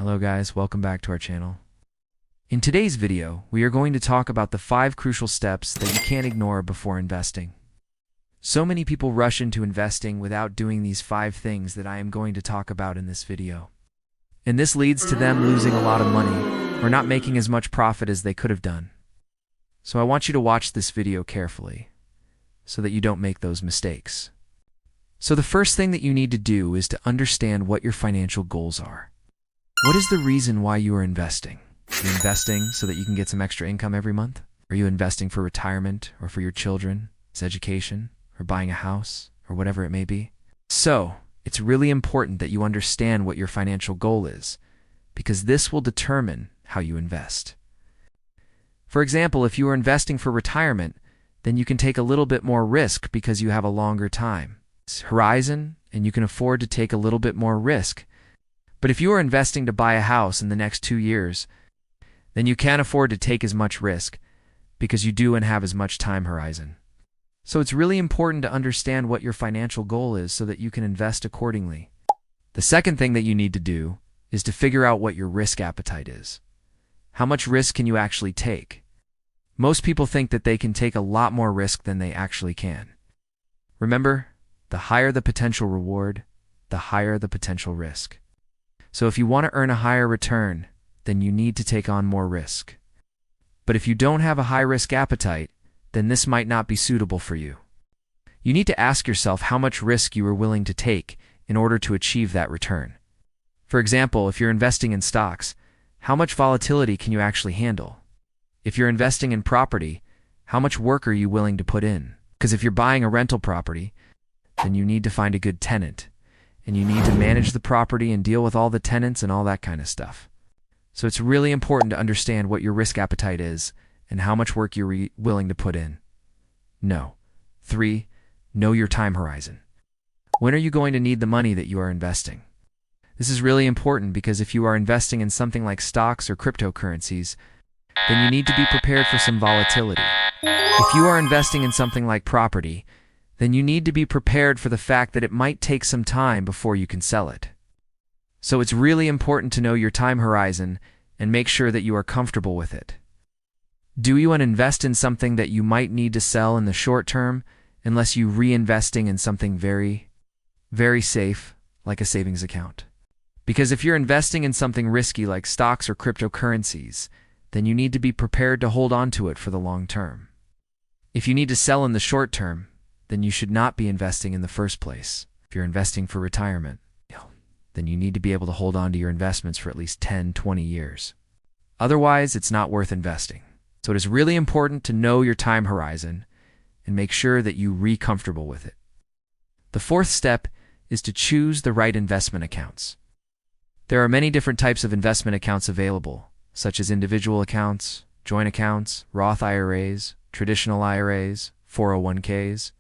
Hello guys, welcome back to our channel. In today's video, we are going to talk about the 5 crucial steps that you can't ignore before investing. So many people rush into investing without doing these 5 things that I am going to talk about in this video. And this leads to them losing a lot of money or not making as much profit as they could have done. So I want you to watch this video carefully so that you don't make those mistakes. So the first thing that you need to do is to understand what your financial goals are. What is the reason why you are investing? Are you investing so that you can get some extra income every month? Are you investing for retirement or for your children's education or buying a house or whatever it may be? So it's really important that you understand what your financial goal is, because this will determine how you invest. For example, if you are investing for retirement, then you can take a little bit more risk because you have a longer time horizon and you can afford to take a little bit more risk. But if you are investing to buy a house in the next 2 years, then you can't afford to take as much risk because you do and have as much time horizon. So it's really important to understand what your financial goal is so that you can invest accordingly. The second thing that you need to do is to figure out what your risk appetite is. How much risk can you actually take? Most people think that they can take a lot more risk than they actually can. Remember, the higher the potential reward, the higher the potential risk. So if you want to earn a higher return, then you need to take on more risk. But if you don't have a high risk appetite, then this might not be suitable for you. You need to ask yourself how much risk you are willing to take in order to achieve that return. For example, if you're investing in stocks, how much volatility can you actually handle? If you're investing in property, how much work are you willing to put in? Because if you're buying a rental property, then you need to find a good tenant, and you need to manage the property and deal with all the tenants and all that kind of stuff. So it's really important to understand what your risk appetite is and how much work you're willing to put in. 3, know your time horizon. When are you going to need the money that you are investing? This is really important because if you are investing in something like stocks or cryptocurrencies, then you need to be prepared for some volatility. If you are investing in something like property, then you need to be prepared for the fact that it might take some time before you can sell it. So it's really important to know your time horizon and make sure that you are comfortable with it. Do you want to invest in something that you might need to sell in the short term unless you reinvesting in something very, very safe like a savings account? Because if you're investing in something risky like stocks or cryptocurrencies, then you need to be prepared to hold on to it for the long term. If you need to sell in the short term, then you should not be investing in the first place. If you're investing for retirement, then you need to be able to hold on to your investments for at least 10, 20 years. Otherwise, it's not worth investing. So it is really important to know your time horizon and make sure that you are comfortable with it. The fourth step is to choose the right investment accounts. There are many different types of investment accounts available, such as individual accounts, joint accounts, Roth IRAs, traditional IRAs, 401ks,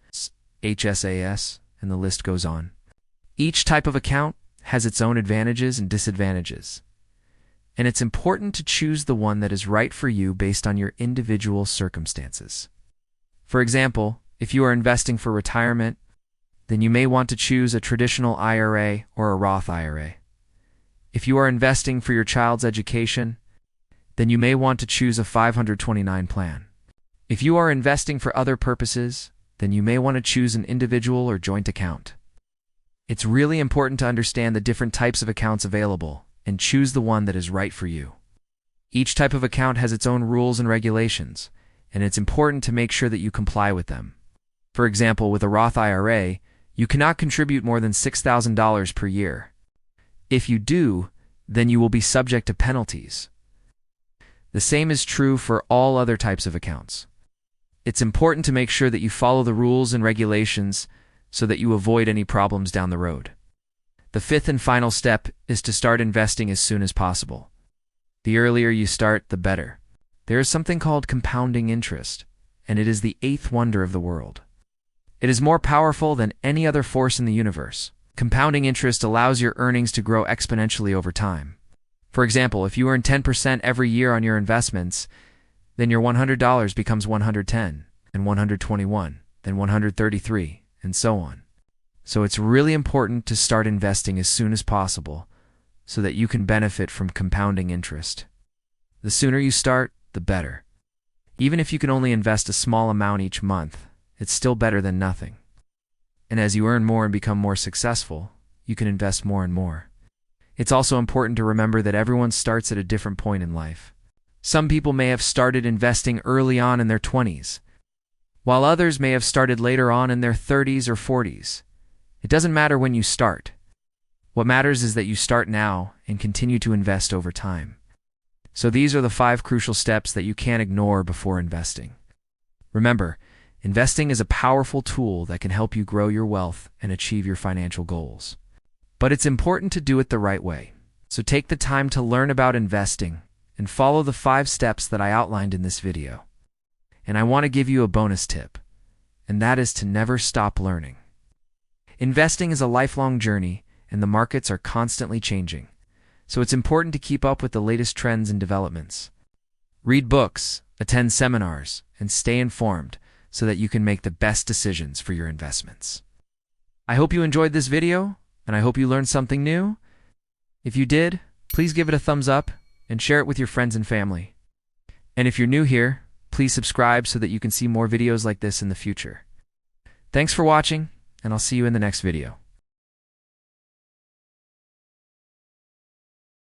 HSAs, and the list goes on. Each type of account has its own advantages and disadvantages, and it's important to choose the one that is right for you based on your individual circumstances. For example, if you are investing for retirement, then you may want to choose a traditional IRA or a Roth IRA. If you are investing for your child's education, then you may want to choose a 529 plan. If you are investing for other purposes, then you may want to choose an individual or joint account. It's really important to understand the different types of accounts available and choose the one that is right for you. Each type of account has its own rules and regulations, and it's important to make sure that you comply with them. For example, with a Roth IRA, you cannot contribute more than $6,000 per year. If you do, then you will be subject to penalties. The same is true for all other types of accounts. It's important to make sure that you follow the rules and regulations so that you avoid any problems down the road. The fifth and final step is to start investing as soon as possible. The earlier you start, the better. There is something called compounding interest, and it is the 8th wonder of the world. It is more powerful than any other force in the universe. Compounding interest allows your earnings to grow exponentially over time. For example, if you earn 10% every year on your investments, then your $100 becomes $110, then $121, then $133, and so on. So it's really important to start investing as soon as possible so that you can benefit from compounding interest. The sooner you start, the better. Even if you can only invest a small amount each month, it's still better than nothing. And as you earn more and become more successful, you can invest more and more. It's also important to remember that everyone starts at a different point in life. Some people may have started investing early on in their 20s, while others may have started later on in their 30s or 40s. It doesn't matter when you start. What matters is that you start now and continue to invest over time. So these are the 5 crucial steps that you can't ignore before investing. Remember, investing is a powerful tool that can help you grow your wealth and achieve your financial goals. But it's important to do it the right way. So take the time to learn about investing and follow the 5 steps that I outlined in this video. And I want to give you a bonus tip, and that is to never stop learning. Investing is a lifelong journey, and the markets are constantly changing. So it's important to keep up with the latest trends and developments. Read books, attend seminars, and stay informed so that you can make the best decisions for your investments. I hope you enjoyed this video, and I hope you learned something new. If you did, please give it a thumbs up and share it with your friends and family. And if you're new here, please subscribe so that you can see more videos like this in the future. Thanks for watching, and I'll see you in the next video.